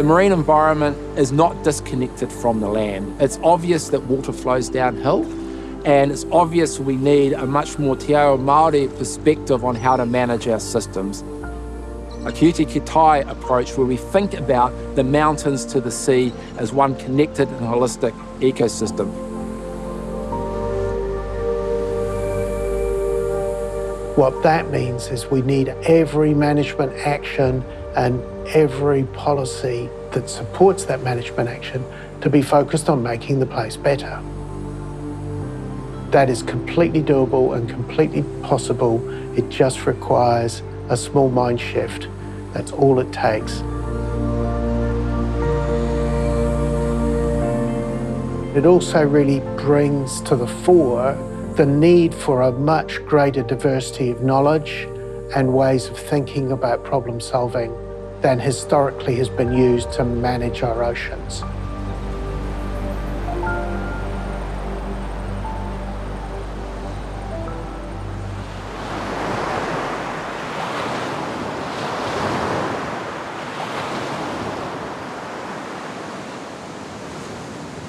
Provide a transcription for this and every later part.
The marine environment is not disconnected from the land. It's obvious that water flows downhill, and it's obvious we need a much more te ao Māori perspective on how to manage our systems. A Kiti ki tai approach where we think about the mountains to the sea as one connected and holistic ecosystem. What that means is we need every management action and every policy that supports that management action to be focused on making the place better. That is completely doable and completely possible. It just requires a small mind shift. That's all it takes. It also really brings to the fore the need for a much greater diversity of knowledge and ways of thinking about problem solving than historically has been used to manage our oceans.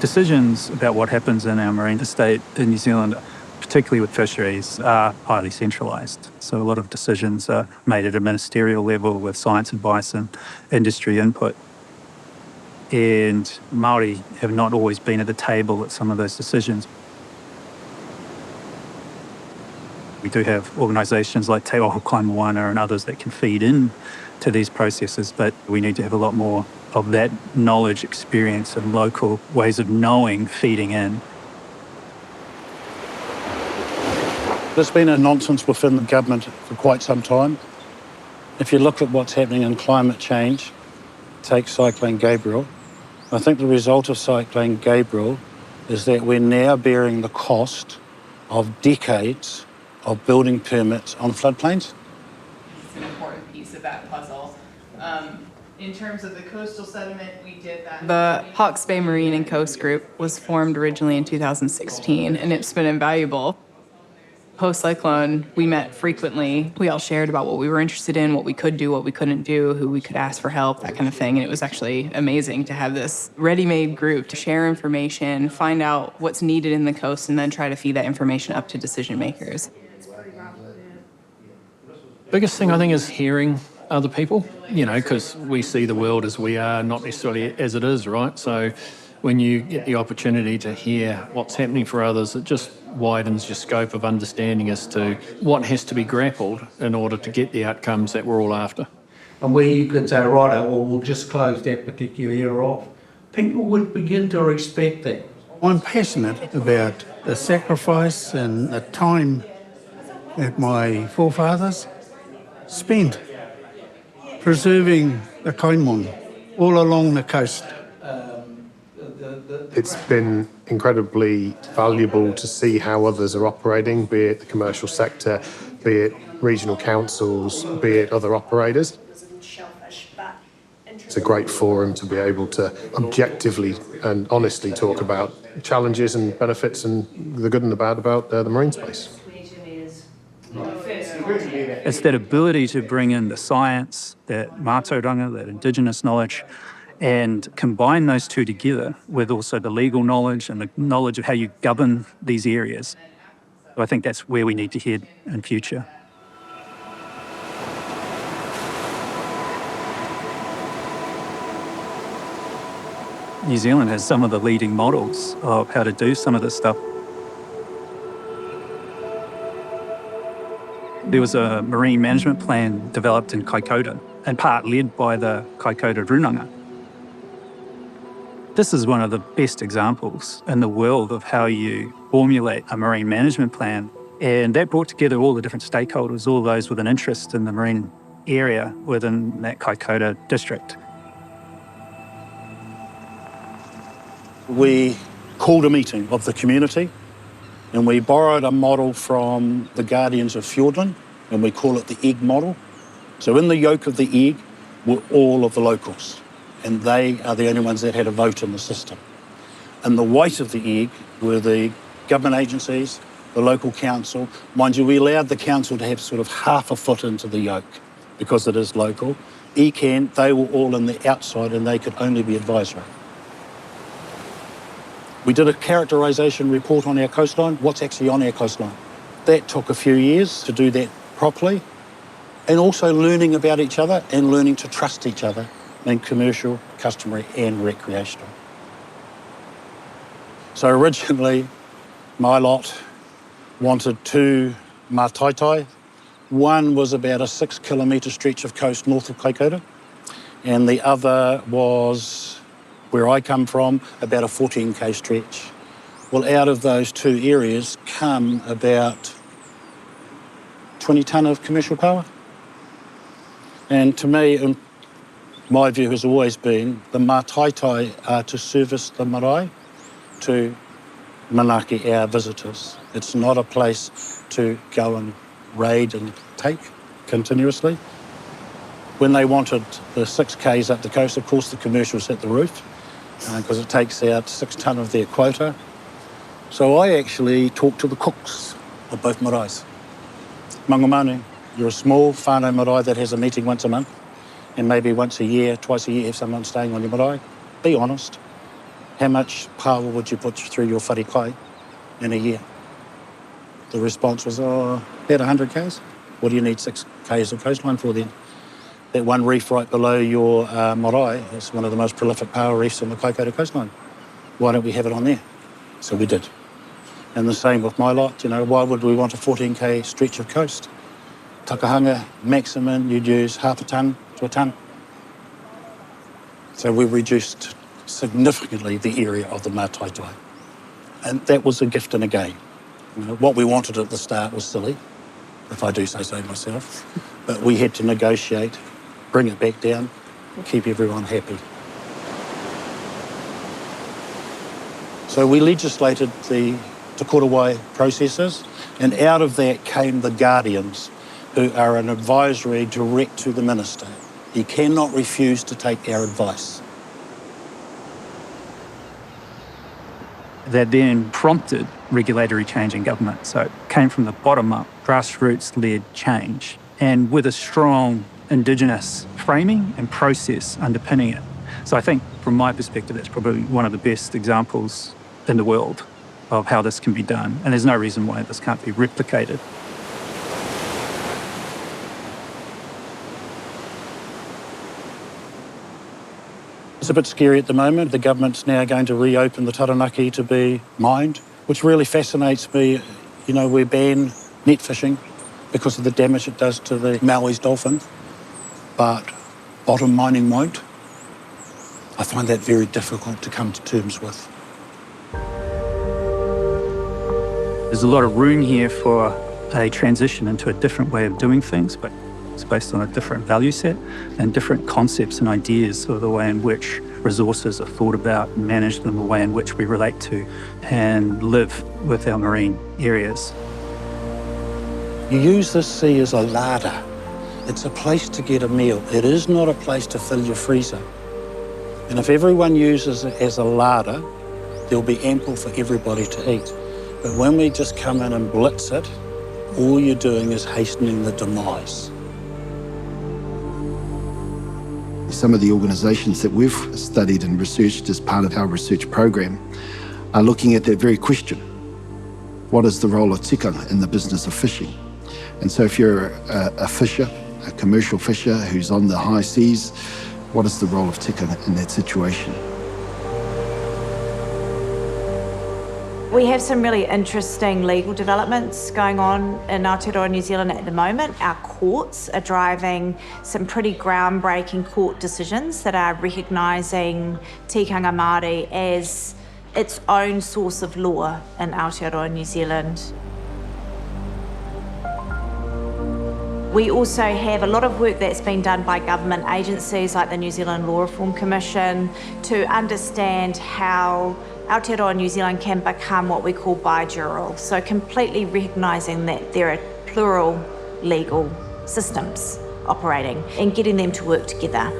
Decisions about what happens in our marine estate in New Zealand, particularly with fisheries, are highly centralised. So a lot of decisions are made at a ministerial level with science advice and industry input. And Māori have not always been at the table at some of those decisions. We do have organisations like Tauihu Media and others that can feed in to these processes, but we need to have a lot more of that knowledge, experience and local ways of knowing feeding in. There's been a nonsense within the government for quite some time. If you look at what's happening in climate change, take Cyclone Gabriel. I think the result of Cyclone Gabriel is that we're now bearing the cost of decades of building permits on floodplains. It's an important piece of that puzzle. In terms of the coastal sediment, we did that. The Hawke's Bay Marine and Coast Group was formed originally in 2016, and it's been invaluable. Post-cyclone, we met frequently. We all shared about what we were interested in, what we could do, what we couldn't do, who we could ask for help, that kind of thing. And it was actually amazing to have this ready-made group to share information, find out what's needed in the coast, and then try to feed that information up to decision makers. Biggest thing I think is hearing other people, because we see the world as we are, not necessarily as it is, right? So when you get the opportunity to hear what's happening for others, it just widens your scope of understanding as to what has to be grappled in order to get the outcomes that we're all after. And where you could say, right, well, we'll just close that particular area off, people would begin to respect that. I'm passionate about the sacrifice and the time that my forefathers spent preserving the kaimon all along the coast. It's been incredibly valuable to see how others are operating, be it the commercial sector, be it regional councils, be it other operators. It's a great forum to be able to objectively and honestly talk about challenges and benefits and the good and the bad about the marine space. It's that ability to bring in the science, that mātauranga, that Indigenous knowledge, and combine those two together with also the legal knowledge and the knowledge of how you govern these areas. So I think that's where we need to head in future. New Zealand has some of the leading models of how to do some of this stuff. There was a marine management plan developed in Kaikoura, in part led by the Kaikoura runanga. This is one of the best examples in the world of how you formulate a marine management plan, and that brought together all the different stakeholders, all those with an interest in the marine area within that Kaikoura district. We called a meeting of the community and we borrowed a model from the Guardians of Fiordland, and we call it the egg model. So in the yolk of the egg were all of the locals, and they are the only ones that had a vote in the system. And the white of the egg were the government agencies, the local council. Mind you, we allowed the council to have sort of half a foot into the yolk. because it is local. ECAN, they were all in the outside and they could only be advisory. We did a characterisation report on our coastline, what's actually on our coastline. That took a few years to do that properly, and also learning about each other and learning to trust each other in commercial, customary and recreational. So originally, my lot wanted 2 mātaitai. One was about a 6 kilometre stretch of coast north of Kaikoura, and the other was, where I come from, about a 14k stretch. Well, out of those 2 areas come about 20 tonne of commercial power. And to me, my view has always been the mātaitai are to service the marae, to manaki our visitors. It's not a place to go and raid and take continuously. When they wanted the 6 k's up the coast, of course the commercials hit the roof because it takes out 6 tonne of their quota. So I actually talked to the cooks of both maraes. Mangomanu, you're a small whānau marae that has a meeting once a month, and maybe once a year, twice a year, have someone staying on your marae. Be honest. How much power would you put through your wharekai in a year? The response was, about 100 k's. What do you need 6 k's of coastline for then? That one reef right below your marae is one of the most prolific power reefs on the Kaikoura coastline. Why don't we have it on there? So we did. And the same with my lot, why would we want a 14k stretch of coast? Takahanga, maximum, you'd use half a tonne to a tonne. So we reduced significantly the area of the mātaitai. And that was a gift and a gain. What we wanted at the start was silly, if I do say so myself, but we had to negotiate, bring it back down, keep everyone happy. So we legislated the Te Korowai processes, and out of that came the guardians, who are an advisory direct to the minister. He cannot refuse to take our advice. That then prompted regulatory change in government. So it came from the bottom up, grassroots-led change, and with a strong Indigenous framing and process underpinning it. So I think, from my perspective, that's probably one of the best examples in the world of how this can be done, and there's no reason why this can't be replicated. It's a bit scary at the moment. The government's now going to reopen the taranaki to be mined, which really fascinates me. We ban net fishing because of the damage it does to the Maui's dolphin, but bottom mining won't. I find that very difficult to come to terms with. There's a lot of room here for a transition into a different way of doing things, but it's based on a different value set and different concepts and ideas of the way in which resources are thought about and managed, and the way in which we relate to and live with our marine areas. You use this sea as a larder. It's a place to get a meal. It is not a place to fill your freezer. And if everyone uses it as a larder, there'll be ample for everybody to eat. But when we just come in and blitz it, all you're doing is hastening the demise. Some of the organisations that we've studied and researched as part of our research program are looking at that very question. What is the role of tikanga in the business of fishing? And so if you're a fisher, a commercial fisher who's on the high seas, what is the role of tikanga in that situation? We have some really interesting legal developments going on in Aotearoa, New Zealand at the moment. Our courts are driving some pretty groundbreaking court decisions that are recognising tikanga Māori as its own source of law in Aotearoa, New Zealand. We also have a lot of work that's been done by government agencies like the New Zealand Law Reform Commission to understand how Aotearoa New Zealand can become what we call bijural, so completely recognising that there are plural legal systems operating and getting them to work together.